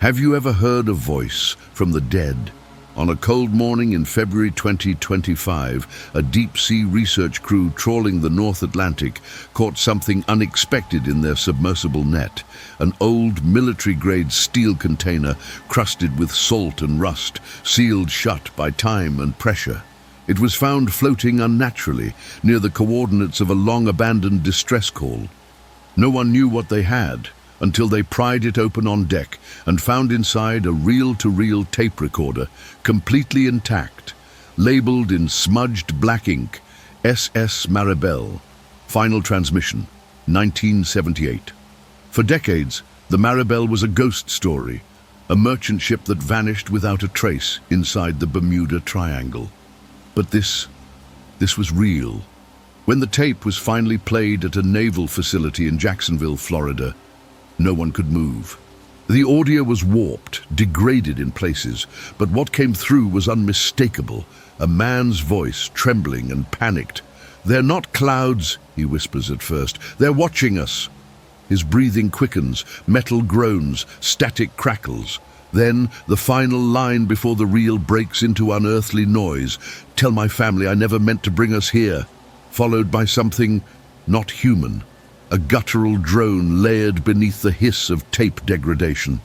Have you ever heard a voice from the dead? On a cold morning in February 2025, a deep-sea research crew trawling the North Atlantic caught something unexpected in their submersible net, an old military-grade steel container crusted with salt and rust, sealed shut by time and pressure. It was found floating unnaturally near the coordinates of a long-abandoned distress call. No one knew what they had until they pried it open on deck and found inside a reel-to-reel tape recorder, completely intact, labeled in smudged black ink, SS Maribelle, Final Transmission, 1978. For decades, the Maribelle was a ghost story, a merchant ship that vanished without a trace inside the Bermuda Triangle. But this was real. When the tape was finally played at a naval facility in Jacksonville, Florida, no one could move. The audio was warped, degraded in places, but what came through was unmistakable, a man's voice, trembling and panicked. "They're not clouds," he whispers at first. "They're watching us." His breathing quickens, metal groans, static crackles. Then, the final line before the reel breaks into unearthly noise. "Tell my family I never meant to bring us here," followed by something not human. A guttural drone layered beneath the hiss of tape degradation.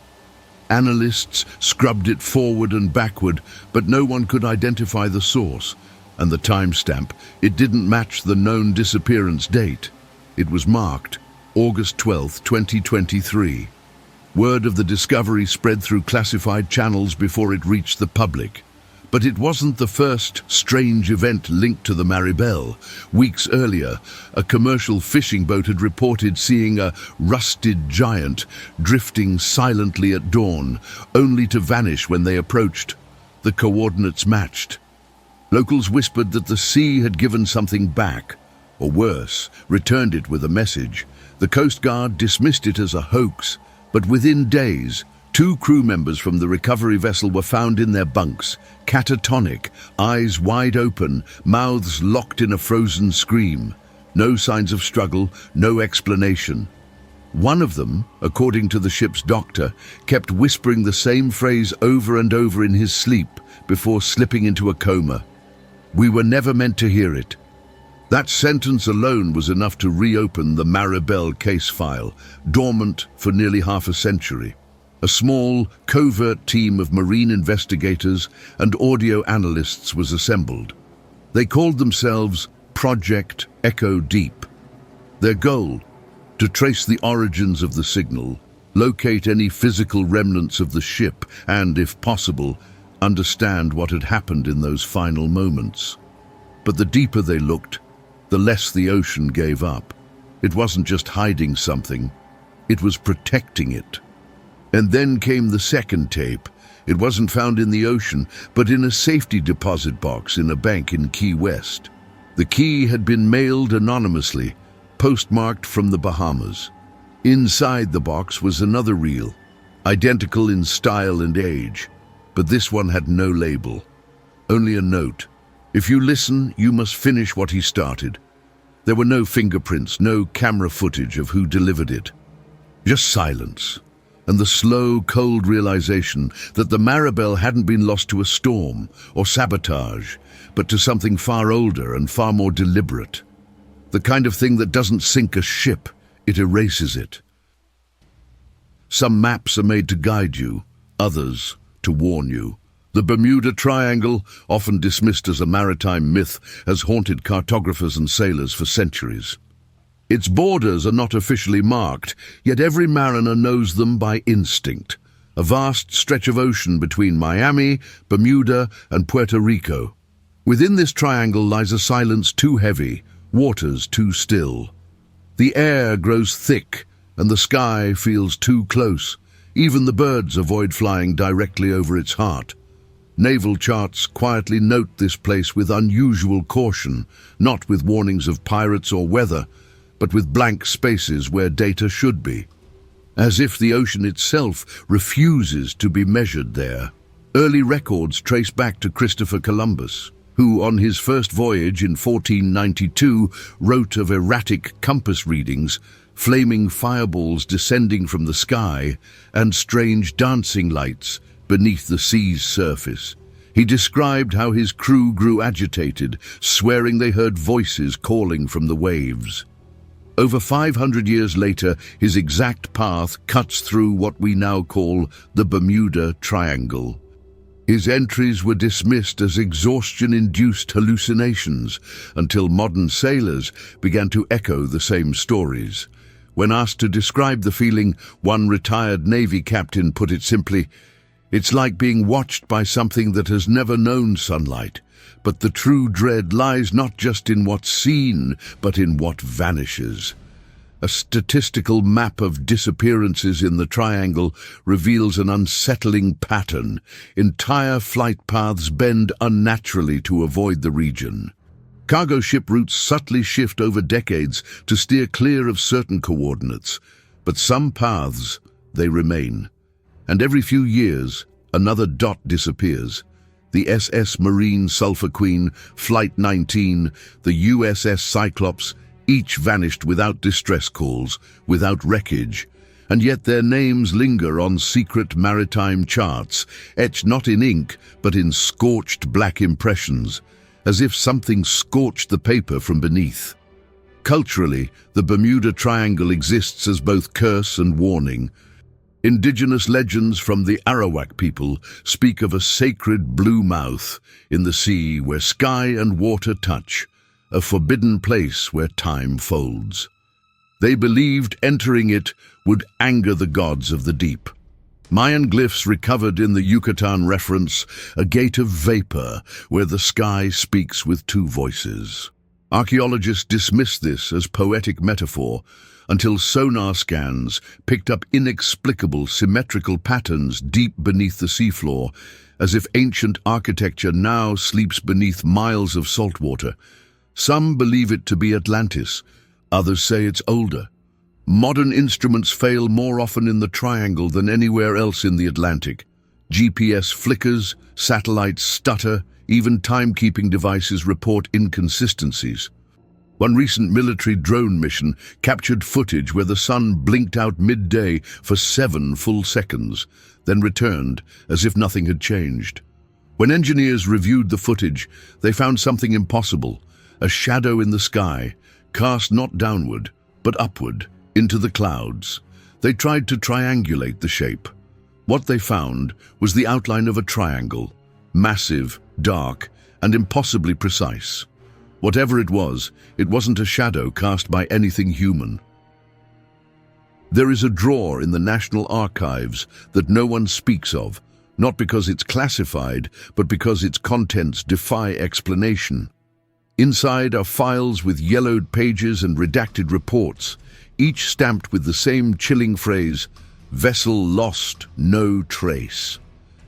Analysts scrubbed it forward and backward, but no one could identify the source. And the timestamp, it didn't match the known disappearance date. It was marked August 12, 2023. Word of the discovery spread through classified channels before it reached the public. But it wasn't the first strange event linked to the Maribelle. Weeks earlier, a commercial fishing boat had reported seeing a rusted giant drifting silently at dawn, only to vanish when they approached. The coordinates matched. Locals whispered that the sea had given something back, or worse, returned it with a message. The Coast Guard dismissed it as a hoax, but within days, 2 crew members from the recovery vessel were found in their bunks, catatonic, eyes wide open, mouths locked in a frozen scream. No signs of struggle, no explanation. One of them, according to the ship's doctor, kept whispering the same phrase over and over in his sleep before slipping into a coma. "We were never meant to hear it." That sentence alone was enough to reopen the Maribelle case file, dormant for nearly half a century. A small, covert team of marine investigators and audio analysts was assembled. They called themselves Project Echo Deep. Their goal, to trace the origins of the signal, locate any physical remnants of the ship, and, if possible, understand what had happened in those final moments. But the deeper they looked, the less the ocean gave up. It wasn't just hiding something, it was protecting it. And then came the second tape. It wasn't found in the ocean, but in a safety deposit box in a bank in Key West. The key had been mailed anonymously, postmarked from the Bahamas. Inside the box was another reel, identical in style and age, but this one had no label, only a note. "If you listen, you must finish what he started." There were no fingerprints, no camera footage of who delivered it. Just silence, and the slow, cold realization that the Maribelle hadn't been lost to a storm or sabotage, but to something far older and far more deliberate. The kind of thing that doesn't sink a ship, it erases it. Some maps are made to guide you, others to warn you. The Bermuda Triangle, often dismissed as a maritime myth, has haunted cartographers and sailors for centuries. Its borders are not officially marked, yet every mariner knows them by instinct. A vast stretch of ocean between Miami, Bermuda, and Puerto Rico. Within this triangle lies a silence too heavy, waters too still. The air grows thick, and the sky feels too close. Even the birds avoid flying directly over its heart. Naval charts quietly note this place with unusual caution, not with warnings of pirates or weather, but with blank spaces where data should be. As if the ocean itself refuses to be measured there. Early records trace back to Christopher Columbus, who on his first voyage in 1492 wrote of erratic compass readings flaming fireballs descending from the sky, and strange dancing lights beneath the sea's surface. He described how his crew grew agitated, swearing they heard voices calling from the waves. Over 500 years later, his exact path cuts through what we now call the Bermuda Triangle. His entries were dismissed as exhaustion-induced hallucinations until modern sailors began to echo the same stories. When asked to describe the feeling, one retired Navy captain put it simply, "It's like being watched by something that has never known sunlight. But the true dread lies not just in what's seen, but in what vanishes." A statistical map of disappearances in the triangle reveals an unsettling pattern. Entire flight paths bend unnaturally to avoid the region. Cargo ship routes subtly shift over decades to steer clear of certain coordinates, but some paths, they remain. And every few years, another dot disappears. The SS Marine Sulphur Queen, Flight 19, the USS Cyclops, each vanished without distress calls, without wreckage, and yet their names linger on secret maritime charts, etched not in ink, but in scorched black impressions, as if something scorched the paper from beneath. Culturally, the Bermuda Triangle exists as both curse and warning. Indigenous legends from the Arawak people speak of a sacred blue mouth in the sea where sky and water touch, a forbidden place where time folds. They believed entering it would anger the gods of the deep. Mayan glyphs recovered in the Yucatan reference a gate of vapor where the sky speaks with two voices. Archaeologists dismiss this as poetic metaphor until sonar scans picked up inexplicable symmetrical patterns deep beneath the seafloor, as if ancient architecture now sleeps beneath miles of salt water. Some believe it to be Atlantis, others say it's older. Modern instruments fail more often in the triangle than anywhere else in the Atlantic. GPS flickers, satellites stutter, even timekeeping devices report inconsistencies. One recent military drone mission captured footage where the sun blinked out midday for 7 full seconds, then returned as if nothing had changed. When engineers reviewed the footage, they found something impossible, a shadow in the sky, cast not downward, but upward, into the clouds. They tried to triangulate the shape. What they found was the outline of a triangle, massive, dark, and impossibly precise. Whatever it wasn't a shadow cast by anything human. There is a drawer in the National Archives that no one speaks of, not because it's classified, but because its contents defy explanation. Inside are files with yellowed pages and redacted reports, each stamped with the same chilling phrase, "Vessel lost, no trace."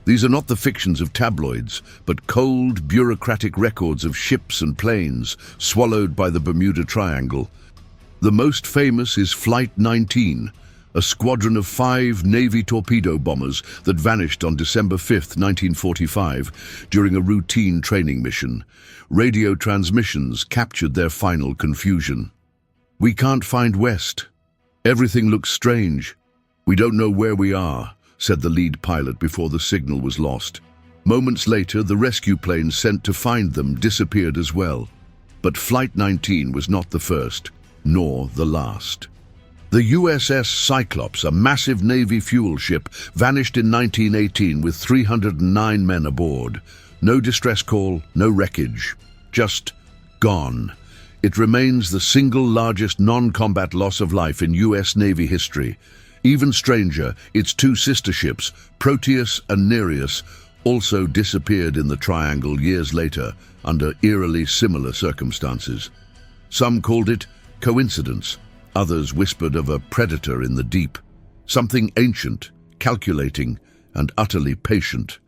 These are not the fictions of tabloids, but cold, bureaucratic records of ships and planes swallowed by the Bermuda Triangle. The most famous is Flight 19, a squadron of 5 Navy torpedo bombers that vanished on December 5, 1945, during a routine training mission. Radio transmissions captured their final confusion. "We can't find West. Everything looks strange. We don't know where we are," said the lead pilot before the signal was lost. Moments later, the rescue plane sent to find them disappeared as well. But Flight 19 was not the first, nor the last. The USS Cyclops, a massive Navy fuel ship, vanished in 1918 with 309 men aboard. No distress call, no wreckage, just gone. It remains the single largest non-combat loss of life in US Navy history. Even stranger, its 2 sister ships, Proteus and Nereus, also disappeared in the Triangle years later under eerily similar circumstances. Some called it coincidence. Others whispered of a predator in the deep, something ancient, calculating, and utterly patient.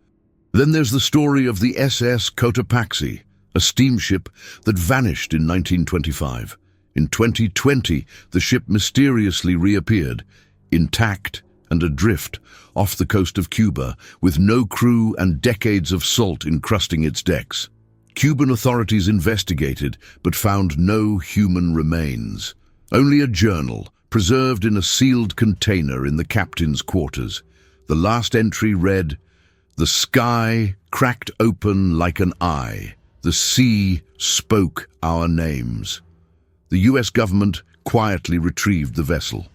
Then there's the story of the SS Cotopaxi, a steamship that vanished in 1925. In 2020, the ship mysteriously reappeared, intact and adrift, off the coast of Cuba, with no crew and decades of salt encrusting its decks. Cuban authorities investigated, but found no human remains. Only a journal, preserved in a sealed container in the captain's quarters. The last entry read, "The sky cracked open like an eye. The sea spoke our names." The US government quietly retrieved the vessel.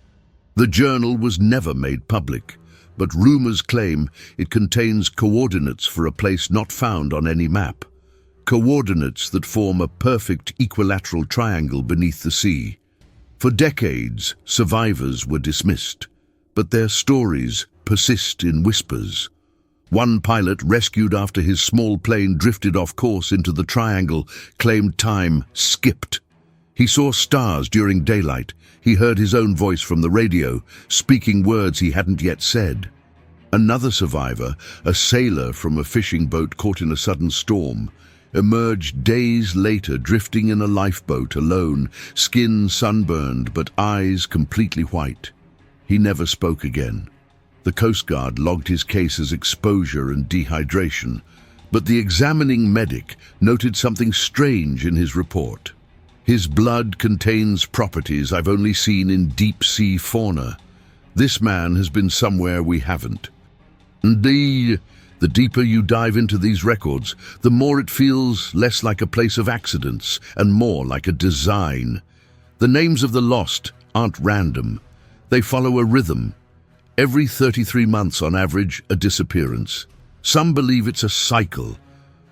The journal was never made public, but rumors claim it contains coordinates for a place not found on any map. Coordinates that form a perfect equilateral triangle beneath the sea. For decades, survivors were dismissed, but their stories persist in whispers. One pilot, rescued after his small plane drifted off course into the triangle, claimed time skipped. He saw stars during daylight. He heard his own voice from the radio, speaking words he hadn't yet said. Another survivor, a sailor from a fishing boat caught in a sudden storm, emerged days later drifting in a lifeboat alone, skin sunburned but eyes completely white. He never spoke again. The Coast Guard logged his case as exposure and dehydration, but the examining medic noted something strange in his report. His blood contains properties I've only seen in deep-sea fauna. This man has been somewhere we haven't. Indeed, the deeper you dive into these records, the more it feels less like a place of accidents and more like a design. The names of the lost aren't random. They follow a rhythm. Every 33 months on average, a disappearance. Some believe it's a cycle.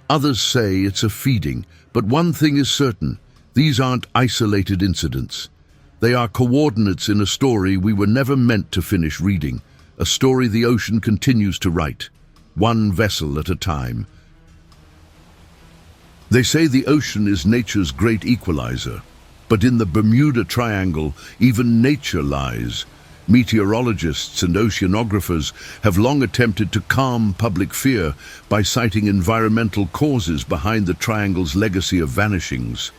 Others say it's a feeding. But one thing is certain, these aren't isolated incidents. They are coordinates in a story we were never meant to finish reading, a story the ocean continues to write, one vessel at a time. They say the ocean is nature's great equalizer, but in the Bermuda Triangle, even nature lies. Meteorologists and oceanographers have long attempted to calm public fear by citing environmental causes behind the triangle's legacy of vanishings.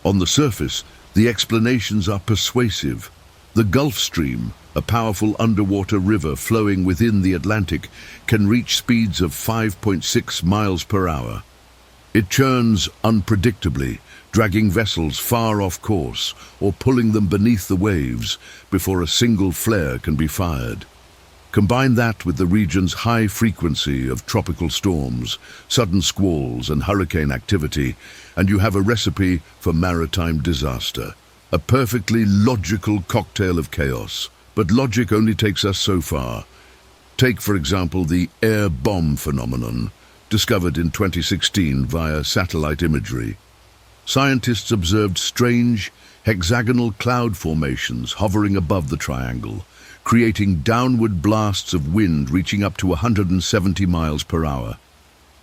On the surface, the explanations are persuasive. The Gulf Stream, a powerful underwater river flowing within the Atlantic, can reach speeds of 5.6 miles per hour. It churns unpredictably, dragging vessels far off course or pulling them beneath the waves before a single flare can be fired. Combine that with the region's high frequency of tropical storms, sudden squalls and hurricane activity, and you have a recipe for maritime disaster. A perfectly logical cocktail of chaos. But logic only takes us so far. Take, for example, the air bomb phenomenon, discovered in 2016 via satellite imagery. Scientists observed strange, hexagonal cloud formations hovering above the triangle, creating downward blasts of wind reaching up to 170 miles per hour.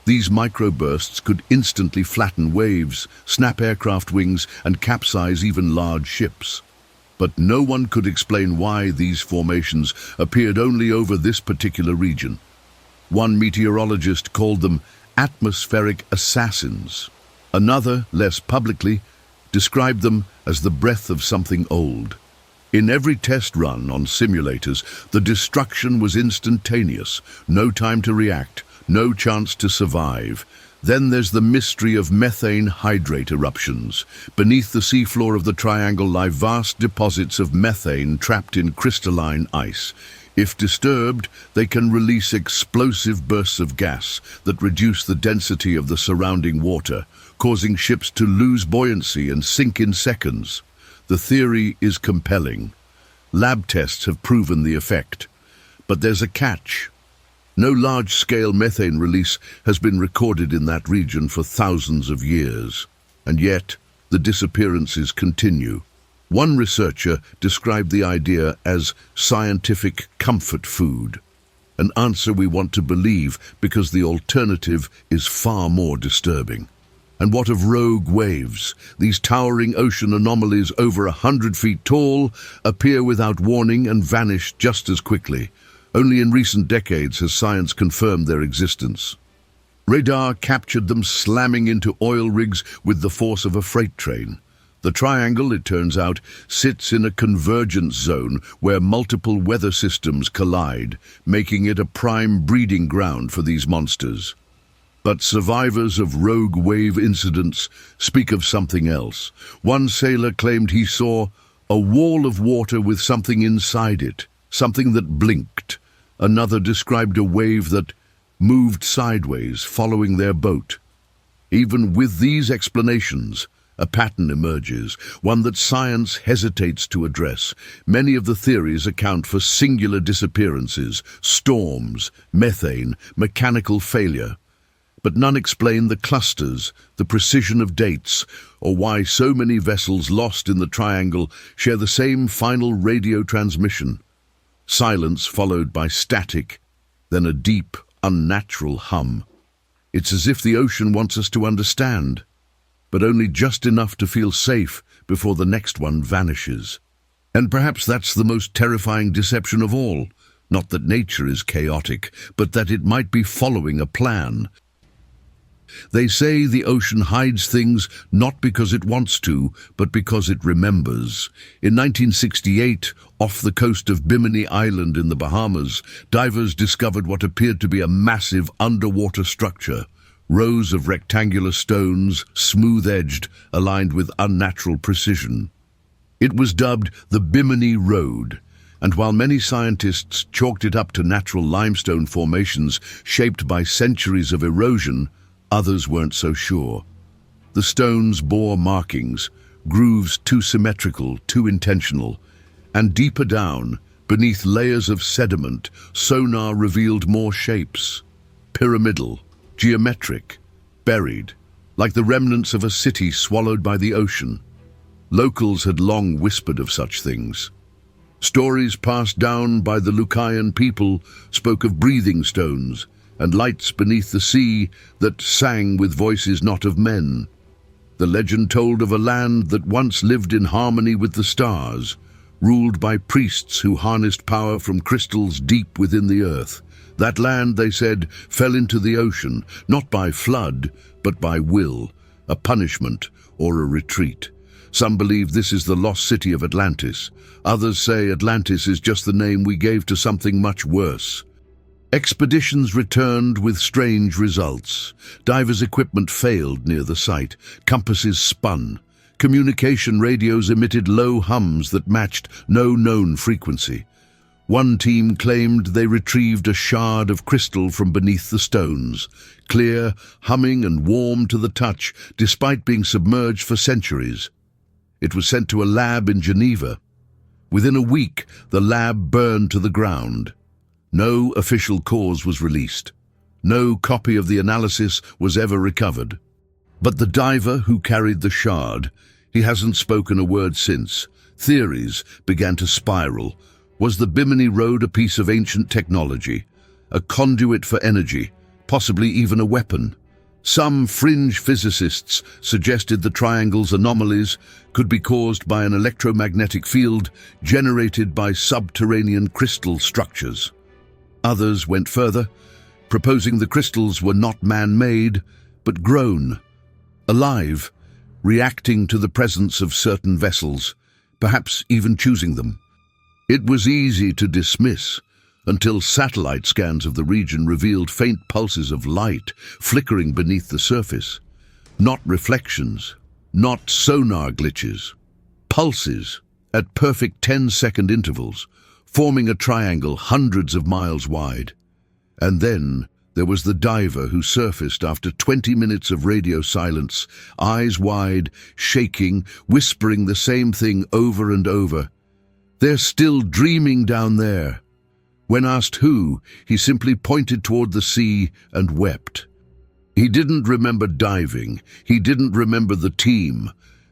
These microbursts could instantly flatten waves, snap aircraft wings, and capsize even large ships. But no one could explain why these formations appeared only over this particular region. One meteorologist called them atmospheric assassins. Another, less publicly, described them as the breath of something old. In every test run on simulators, the destruction was instantaneous, no time to react, no chance to survive. Then there's the mystery of methane hydrate eruptions. Beneath the seafloor of the triangle lie vast deposits of methane trapped in crystalline ice. If disturbed, they can release explosive bursts of gas that reduce the density of the surrounding water, causing ships to lose buoyancy and sink in seconds. The theory is compelling. Lab tests have proven the effect. But there's a catch. No large-scale methane release has been recorded in that region for thousands of years. And yet, the disappearances continue. One researcher described the idea as scientific comfort food, an answer we want to believe because the alternative is far more disturbing. And what of rogue waves? These towering ocean anomalies over 100 feet tall appear without warning and vanish just as quickly. Only in recent decades has science confirmed their existence. Radar captured them slamming into oil rigs with the force of a freight train. The triangle, it turns out, sits in a convergence zone where multiple weather systems collide, making it a prime breeding ground for these monsters. But survivors of rogue wave incidents speak of something else. One sailor claimed he saw A wall of water with something inside it, something that blinked. Another described a wave that moved sideways, following their boat. Even with these explanations, a pattern emerges, one that science hesitates to address. Many of the theories account for singular disappearances, storms, methane, mechanical failure. But none explain the clusters, the precision of dates, or why so many vessels lost in the triangle share the same final radio transmission. Silence followed by static, then a deep, unnatural hum. It's as if the ocean wants us to understand, but only just enough to feel safe before the next one vanishes. And perhaps that's the most terrifying deception of all. Not that nature is chaotic, but that it might be following a plan. They say the ocean hides things not because it wants to, but because it remembers. In 1968, off the coast of Bimini Island in the Bahamas, divers discovered what appeared to be a massive underwater structure. Rows of rectangular stones, smooth-edged, aligned with unnatural precision. It was dubbed the Bimini Road, and while many scientists chalked it up to natural limestone formations shaped by centuries of erosion, others weren't so sure. The stones bore markings, grooves too symmetrical, too intentional, and deeper down, beneath layers of sediment, sonar revealed more shapes. Pyramidal, geometric, buried, like the remnants of a city swallowed by the ocean. Locals had long whispered of such things. Stories passed down by the Lucayan people spoke of breathing stones, and lights beneath the sea that sang with voices not of men. The legend told of a land that once lived in harmony with the stars, ruled by priests who harnessed power from crystals deep within the earth. That land, they said, fell into the ocean, not by flood, but by will, a punishment or a retreat. Some believe this is the lost city of Atlantis. Others say Atlantis is just the name we gave to something much worse. Expeditions returned with strange results. Divers' equipment failed near the site. Compasses spun. Communication radios emitted low hums that matched no known frequency. One team claimed they retrieved a shard of crystal from beneath the stones, clear, humming and warm to the touch, despite being submerged for centuries. It was sent to a lab in Geneva. Within a week, the lab burned to the ground. No official cause was released. No copy of the analysis was ever recovered. But the diver who carried the shard, he hasn't spoken a word since. Theories began to spiral. Was the Bimini Road a piece of ancient technology? A conduit for energy? Possibly even a weapon? Some fringe physicists suggested the triangle's anomalies could be caused by an electromagnetic field generated by subterranean crystal structures. Others went further, proposing the crystals were not man-made, but grown, alive, reacting to the presence of certain vessels, perhaps even choosing them. It was easy to dismiss, until satellite scans of the region revealed faint pulses of light flickering beneath the surface. Not reflections, not sonar glitches. Pulses at perfect 10-second intervals, forming a triangle hundreds of miles wide. And then there was the diver who surfaced after 20 minutes of radio silence, eyes wide, shaking, whispering the same thing over and over. "They're still dreaming down there." When asked who, he simply pointed toward the sea and wept. He didn't remember diving, he didn't remember the team,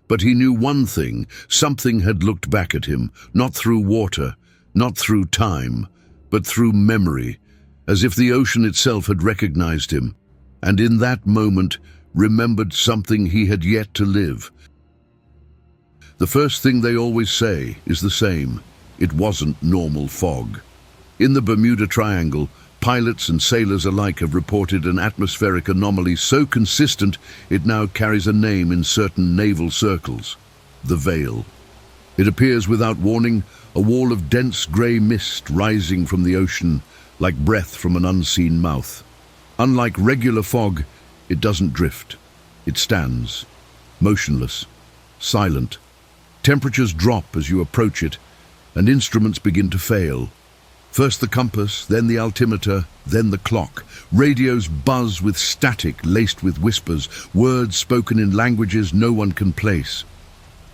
but he knew one thing: something had looked back at him, not through water, not through time, but through memory, as if the ocean itself had recognized him, and in that moment remembered something he had yet to live. The first thing they always say is the same: it wasn't normal fog. In the Bermuda Triangle, pilots and sailors alike have reported an atmospheric anomaly so consistent it now carries a name in certain naval circles: the Veil. It appears without warning, a wall of dense grey mist rising from the ocean, like breath from an unseen mouth. Unlike regular fog, it doesn't drift. It stands, motionless, silent, Temperatures drop as you approach it, and instruments begin to fail. First the compass, then the altimeter, then the clock. Radios buzz with static laced with whispers, words spoken in languages no one can place.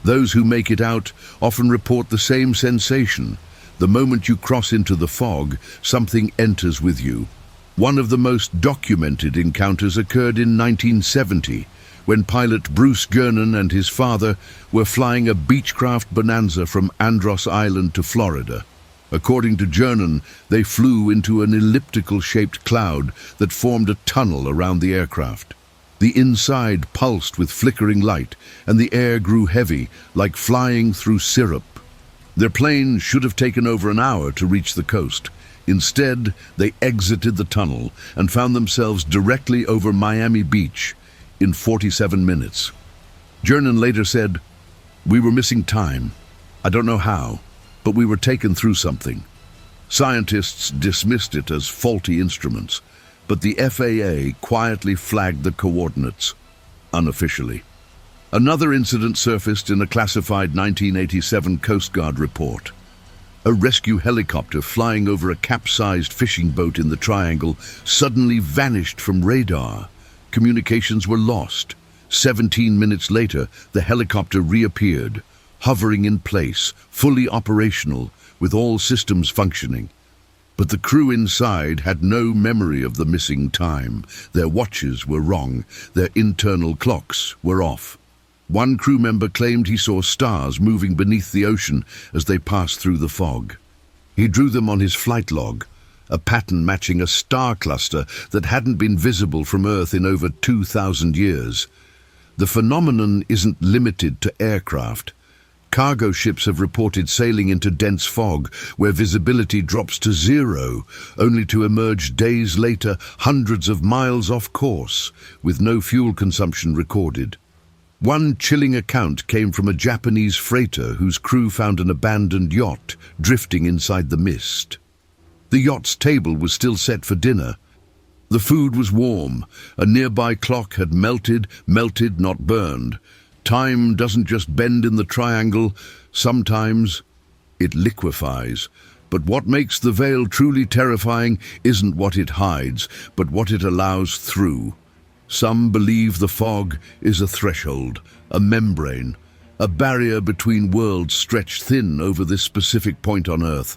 Those who make it out often report the same sensation. The moment you cross into the fog, something enters with you. One of the most documented encounters occurred in 1970, when pilot Bruce Gernon and his father were flying a Beechcraft Bonanza from Andros Island to Florida. According to Gernon, they flew into an elliptical-shaped cloud that formed a tunnel around the aircraft. The inside pulsed with flickering light, and the air grew heavy, like flying through syrup. Their plane should have taken over an hour to reach the coast. Instead, they exited the tunnel and found themselves directly over Miami Beach in 47 minutes. Gernon later said, "We were missing time. I don't know how, but we were taken through something." Scientists dismissed it as faulty instruments, but the FAA quietly flagged the coordinates, unofficially. Another incident surfaced in a classified 1987 Coast Guard report. A rescue helicopter flying over a capsized fishing boat in the Triangle suddenly vanished from radar. Communications were lost. 17 minutes later, the helicopter reappeared, hovering in place, fully operational, with all systems functioning. But the crew inside had no memory of the missing time. Their watches were wrong. Their internal clocks were off. One crew member claimed he saw stars moving beneath the ocean as they passed through the fog. He drew them on his flight log, a pattern matching a star cluster that hadn't been visible from Earth in over 2,000 years. The phenomenon isn't limited to aircraft. Cargo ships have reported sailing into dense fog, where visibility drops to zero, only to emerge days later hundreds of miles off course, with no fuel consumption recorded. One chilling account came from a Japanese freighter whose crew found an abandoned yacht drifting inside the mist. The yacht's table was still set for dinner. The food was warm. A nearby clock had melted, not burned. Time doesn't just bend in the Triangle, sometimes it liquefies. But what makes the veil truly terrifying isn't what it hides, but what it allows through. Some believe the fog is a threshold, a membrane, a barrier between worlds stretched thin over this specific point on Earth.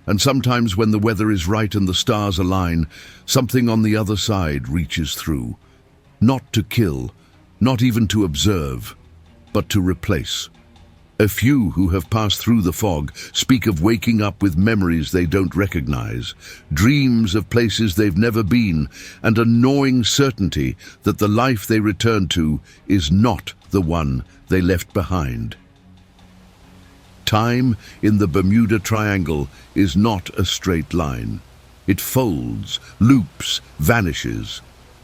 And sometimes when the weather is right and the stars align, something on the other side reaches through. Not to kill, not even to observe, but to replace. A few who have passed through the fog speak of waking up with memories they don't recognize, dreams of places they've never been, and a gnawing certainty that the life they return to is not the one they left behind. Time in the Bermuda Triangle is not a straight line. It folds, loops, vanishes.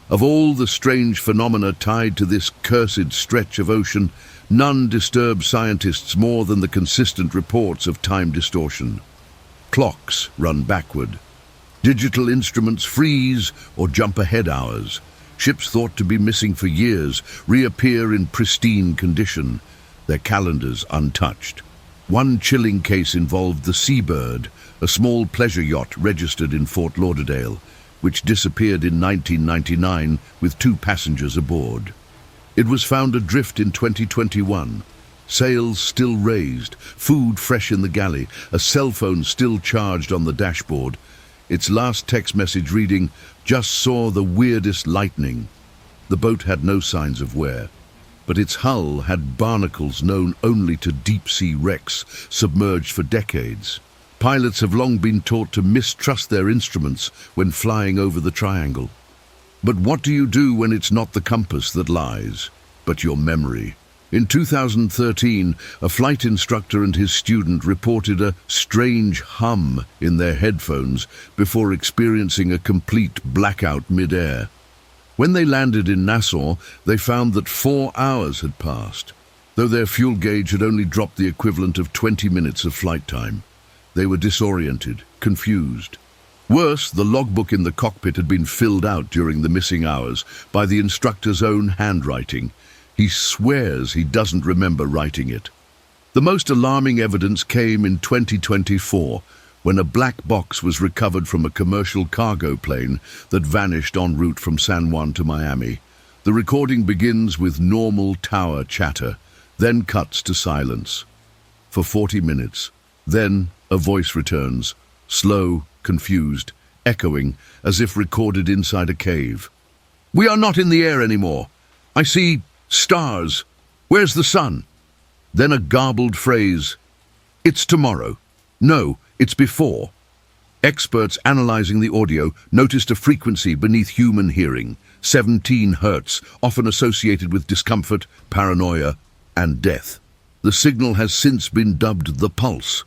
Of all the strange phenomena tied to this cursed stretch of ocean, none disturb scientists more than the consistent reports of time distortion. Clocks run backward. Digital instruments freeze or jump ahead hours. Ships thought to be missing for years reappear in pristine condition, their calendars untouched. One chilling case involved the Seabird, a small pleasure yacht registered in Fort Lauderdale, which disappeared in 1999 with 2 passengers aboard. It was found adrift in 2021. Sails still raised, food fresh in the galley, a cell phone still charged on the dashboard. Its last text message reading, "Just saw the weirdest lightning." The boat had no signs of wear, but its hull had barnacles known only to deep-sea wrecks, submerged for decades. Pilots have long been taught to mistrust their instruments when flying over the Triangle. But what do you do when it's not the compass that lies, but your memory? In 2013, a flight instructor and his student reported a strange hum in their headphones before experiencing a complete blackout mid-air. When they landed in Nassau, they found that 4 hours had passed, though their fuel gauge had only dropped the equivalent of 20 minutes of flight time. They were disoriented, confused. Worse, the logbook in the cockpit had been filled out during the missing hours by the instructor's own handwriting. He swears he doesn't remember writing it. The most alarming evidence came in 2024, when a black box was recovered from a commercial cargo plane that vanished en route from San Juan to Miami. The recording begins with normal tower chatter, then cuts to silence for 40 minutes. Then a voice returns, slow, confused, echoing as if recorded inside a cave. "We are not in the air anymore. I see stars. Where's the sun?" Then a garbled phrase, "It's tomorrow. No, it's before." Experts analyzing the audio noticed a frequency beneath human hearing, 17 hertz, often associated with discomfort, paranoia, and death. The signal has since been dubbed the pulse.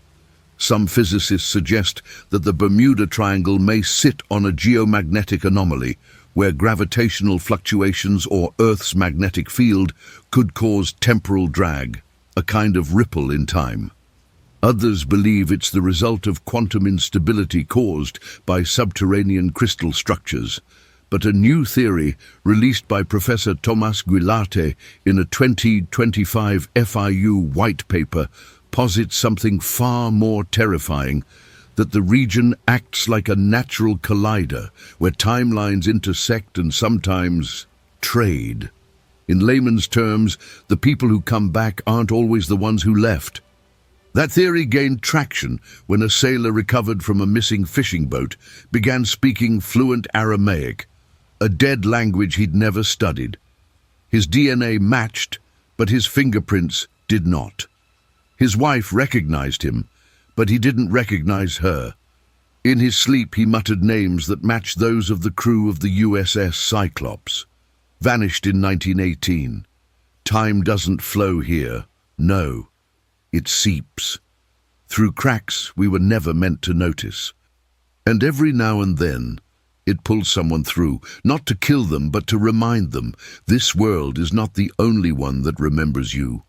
Some physicists suggest that the Bermuda Triangle may sit on a geomagnetic anomaly, where gravitational fluctuations or Earth's magnetic field could cause temporal drag, a kind of ripple in time. Others believe it's the result of quantum instability caused by subterranean crystal structures. But a new theory, released by Professor Thomas Guilarte in a 2025 FIU white paper, posits something far more terrifying: that the region acts like a natural collider, where timelines intersect and sometimes trade. In layman's terms, the people who come back aren't always the ones who left. That theory gained traction when a sailor recovered from a missing fishing boat began speaking fluent Aramaic, a dead language he'd never studied. His DNA matched, but his fingerprints did not. His wife recognized him, but he didn't recognize her. In his sleep, he muttered names that matched those of the crew of the USS Cyclops. Vanished in 1918. Time doesn't flow here. No, it seeps. Through cracks we were never meant to notice. And every now and then, it pulls someone through, not to kill them, but to remind them, this world is not the only one that remembers you.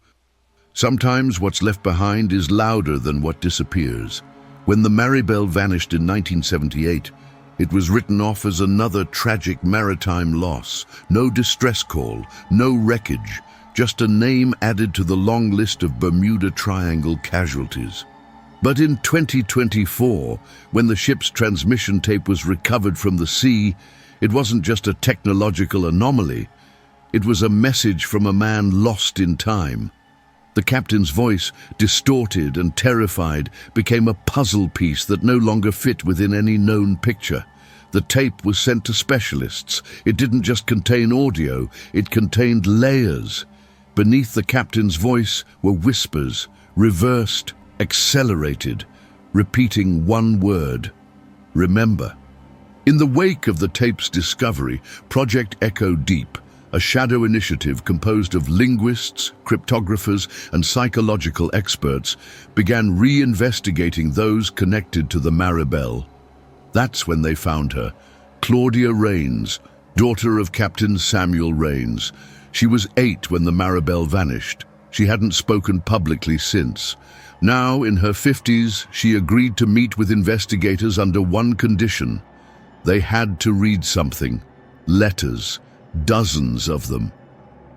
Sometimes what's left behind is louder than what disappears. When the Maribelle vanished in 1978, it was written off as another tragic maritime loss. No distress call, no wreckage, just a name added to the long list of Bermuda Triangle casualties. But in 2024, when the ship's transmission tape was recovered from the sea, it wasn't just a technological anomaly. It was a message from a man lost in time. The captain's voice, distorted and terrified, became a puzzle piece that no longer fit within any known picture. The tape was sent to specialists. It didn't just contain audio, it contained layers. Beneath the captain's voice were whispers, reversed, accelerated, repeating one word: remember. In the wake of the tape's discovery, Project Echo Deep, a shadow initiative composed of linguists, cryptographers, and psychological experts, began reinvestigating those connected to the Maribelle. That's when they found her, Claudia Rains, daughter of Captain Samuel Rains. She was 8 when the Maribelle vanished. She hadn't spoken publicly since. Now, in her 50s, she agreed to meet with investigators under one condition. They had to read something. Letters. Dozens of them.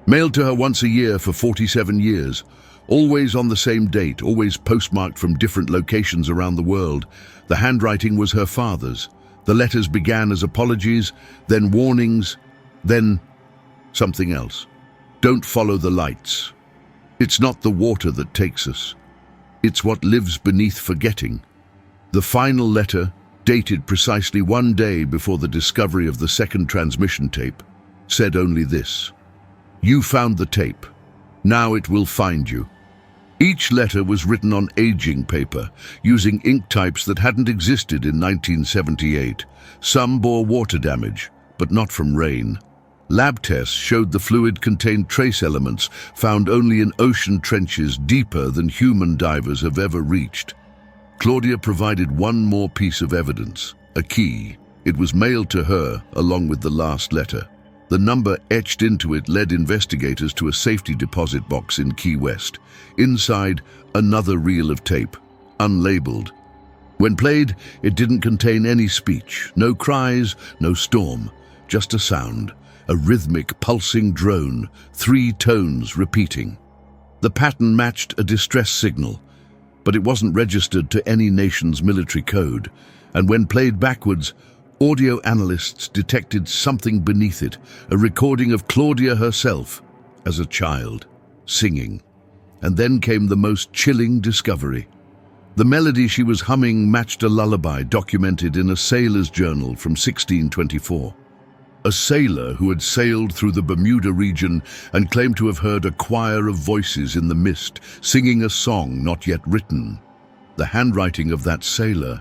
Mailed to her once a year for 47 years. Always on the same date, always postmarked from different locations around the world. The handwriting was her father's. The letters began as apologies, then warnings, then something else. Don't follow the lights. It's not the water that takes us. It's what lives beneath forgetting. The final letter, dated precisely 1 day before the discovery of the second transmission tape, said only this: "You found the tape. Now it will find you." Each letter was written on aging paper, using ink types that hadn't existed in 1978. Some bore water damage, but not from rain. Lab tests showed the fluid contained trace elements found only in ocean trenches deeper than human divers have ever reached. Claudia provided one more piece of evidence, a key. It was mailed to her along with the last letter. The number etched into it led investigators to a safety deposit box in Key West. Inside, another reel of tape, unlabeled. When played, it didn't contain any speech, no cries, no storm, just a sound, a rhythmic, pulsing drone, 3 tones repeating. The pattern matched a distress signal, but it wasn't registered to any nation's military code, and when played backwards, audio analysts detected something beneath it, a recording of Claudia herself as a child, singing. And then came the most chilling discovery. The melody she was humming matched a lullaby documented in a sailor's journal from 1624. A sailor who had sailed through the Bermuda region and claimed to have heard a choir of voices in the mist singing a song not yet written. The handwriting of that sailor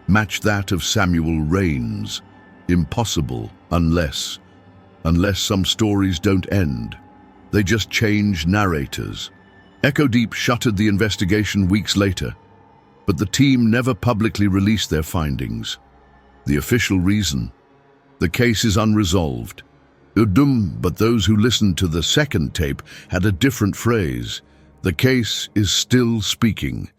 matched that of Samuel Rains. Impossible unless some stories don't end. They just change narrators. Echo Deep shuttered the investigation weeks later, but the team never publicly released their findings. The official reason: the case is unresolved. But those who listened to the second tape had a different phrase. The case is still speaking.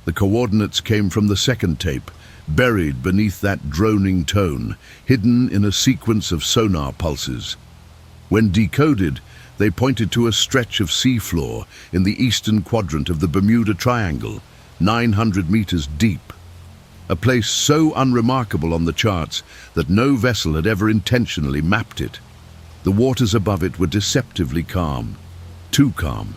The coordinates came from the second tape, buried beneath that droning tone, hidden in a sequence of sonar pulses. When decoded, they pointed to a stretch of seafloor in the eastern quadrant of the Bermuda Triangle, 900 meters deep. A place so unremarkable on the charts that no vessel had ever intentionally mapped it. The waters above it were deceptively calm, too calm,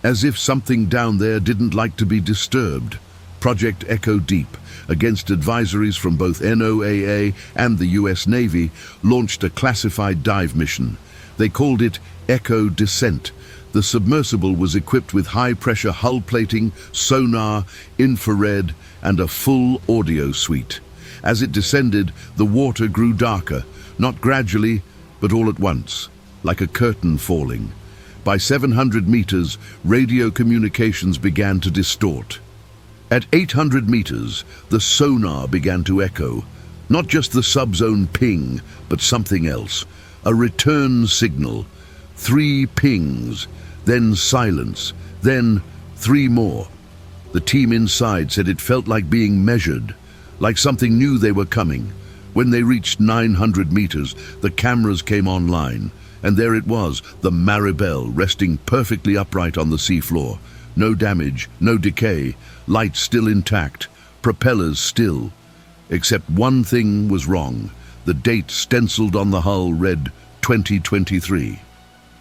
as if something down there didn't like to be disturbed. Project Echo Deep, against advisories from both NOAA and the US Navy, launched a classified dive mission. They called it Echo Descent. The submersible was equipped with high-pressure hull plating, sonar, infrared, and a full audio suite. As it descended, the water grew darker, not gradually, but all at once, like a curtain falling. By 700 meters, radio communications began to distort. At 800 meters, the sonar began to echo, not just the subzone ping, but something else, a return signal. 3 pings, then silence, then 3 more. The team inside said it felt like being measured, like something knew they were coming. When they reached 900 meters, the cameras came online, and there it was, the Maribelle, resting perfectly upright on the seafloor. No damage, no decay, lights still intact, propellers still. Except one thing was wrong. The date stenciled on the hull read 2023.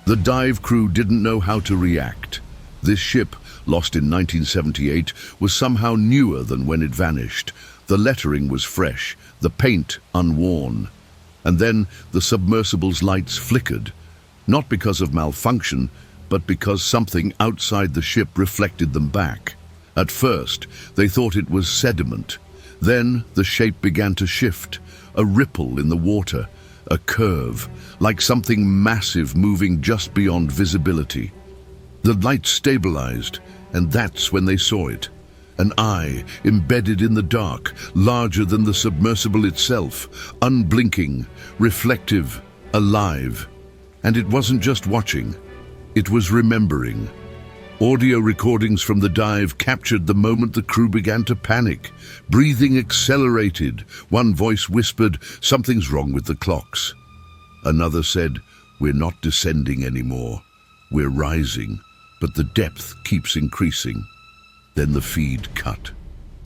The dive crew didn't know how to react. This ship, lost in 1978, was somehow newer than when it vanished. The lettering was fresh, the paint unworn. And then the submersible's lights flickered, not because of malfunction, but because something outside the ship reflected them back. At first, they thought it was sediment. Then the shape began to shift, a ripple in the water, a curve, like something massive moving just beyond visibility. The light stabilized, and that's when they saw it. An eye embedded in the dark, larger than the submersible itself, unblinking, reflective, alive. And it wasn't just watching, it was remembering. Audio recordings from the dive captured the moment the crew began to panic. Breathing accelerated. One voice whispered, "Something's wrong with the clocks." Another said, "We're not descending anymore. We're rising, but the depth keeps increasing." Then the feed cut.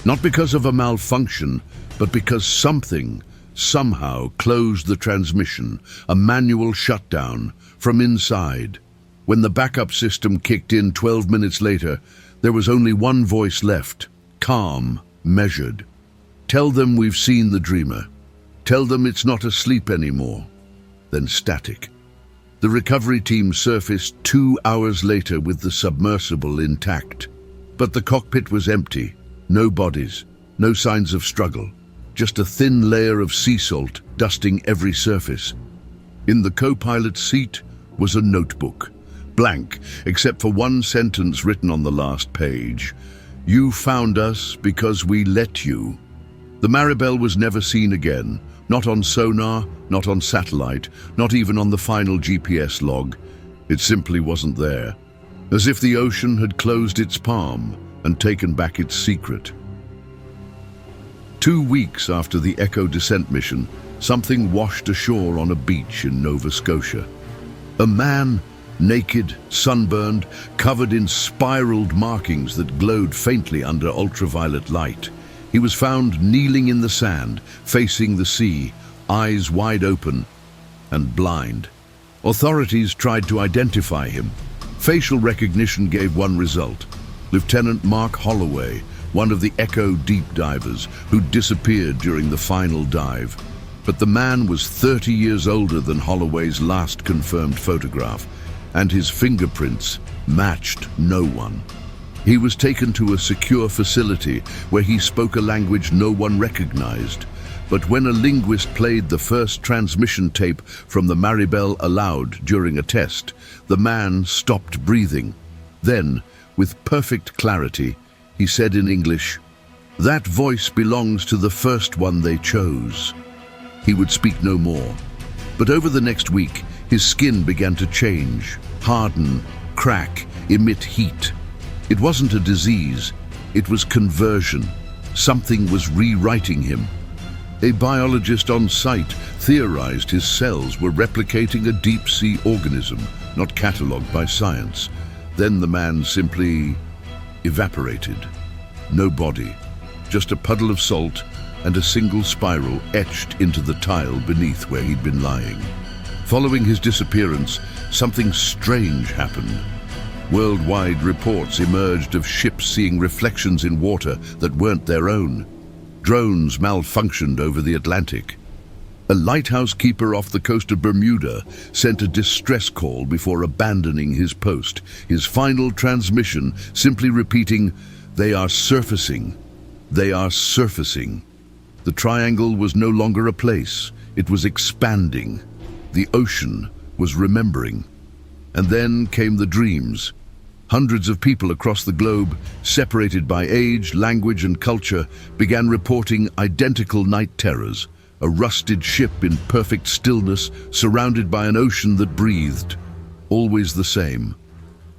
Not because of a malfunction, but because something, somehow, closed the transmission, a manual shutdown from inside. When the backup system kicked in 12 minutes later, there was only one voice left, calm, measured. "Tell them we've seen the dreamer. Tell them it's not asleep anymore." Then static. The recovery team surfaced 2 hours later with the submersible intact. But the cockpit was empty. No bodies, no signs of struggle. Just a thin layer of sea salt dusting every surface. In the co-pilot's seat was a notebook. Blank, except for one sentence written on the last page. "You found us because we let you." The Maribelle was never seen again. Not on sonar, not on satellite, not even on the final GPS log. It simply wasn't there. As if the ocean had closed its palm and taken back its secret. 2 weeks after the Echo descent mission, something washed ashore on a beach in Nova Scotia. A man, naked, sunburned, covered in spiraled markings that glowed faintly under ultraviolet light. He was found kneeling in the sand, facing the sea, eyes wide open and blind. Authorities tried to identify him. Facial recognition gave one result: Lieutenant Mark Holloway, one of the Echo deep divers who disappeared during the final dive. But the man was 30 years older than Holloway's last confirmed photograph, and his fingerprints matched no one. He was taken to a secure facility where he spoke a language no one recognized. But when a linguist played the first transmission tape from the Maribelle aloud during a test, the man stopped breathing. Then, with perfect clarity, he said in English, "That voice belongs to the first one they chose." He would speak no more. But over the next week, his skin began to change, harden, crack, emit heat. It wasn't a disease, it was conversion. Something was rewriting him. A biologist on site theorized his cells were replicating a deep-sea organism, not catalogued by science. Then the man simply evaporated. No body, just a puddle of salt and a single spiral etched into the tile beneath where he'd been lying. Following his disappearance, something strange happened. Worldwide reports emerged of ships seeing reflections in water that weren't their own. Drones malfunctioned over the Atlantic. A lighthouse keeper off the coast of Bermuda sent a distress call before abandoning his post, his final transmission simply repeating, "They are surfacing. They are surfacing." The triangle was no longer a place, it was expanding. The ocean was remembering. And then came the dreams. Hundreds of people across the globe, separated by age, language and culture, began reporting identical night terrors. A rusted ship in perfect stillness, surrounded by an ocean that breathed. Always the same.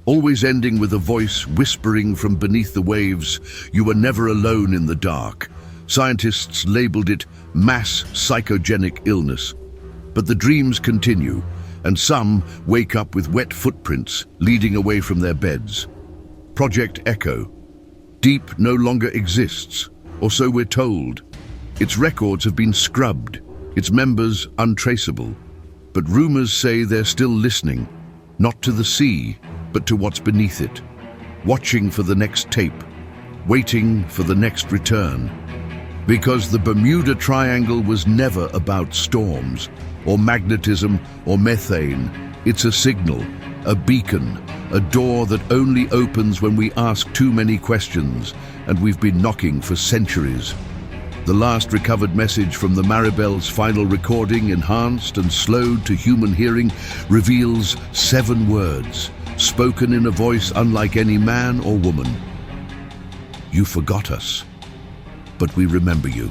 Always ending with a voice whispering from beneath the waves, "You were never alone in the dark." Scientists labeled it mass psychogenic illness. But the dreams continue, and some wake up with wet footprints leading away from their beds. Project Echo. Deep no longer exists, or so we're told. Its records have been scrubbed, its members untraceable. But rumors say they're still listening, not to the sea, but to what's beneath it. Watching for the next tape, waiting for the next return. Because the Bermuda Triangle was never about storms, or magnetism, or methane. It's a signal, a beacon, a door that only opens when we ask too many questions, and we've been knocking for centuries. The last recovered message from the Maribelle's final recording, enhanced and slowed to human hearing, reveals 7 words, spoken in a voice unlike any man or woman. "You forgot us, but we remember you."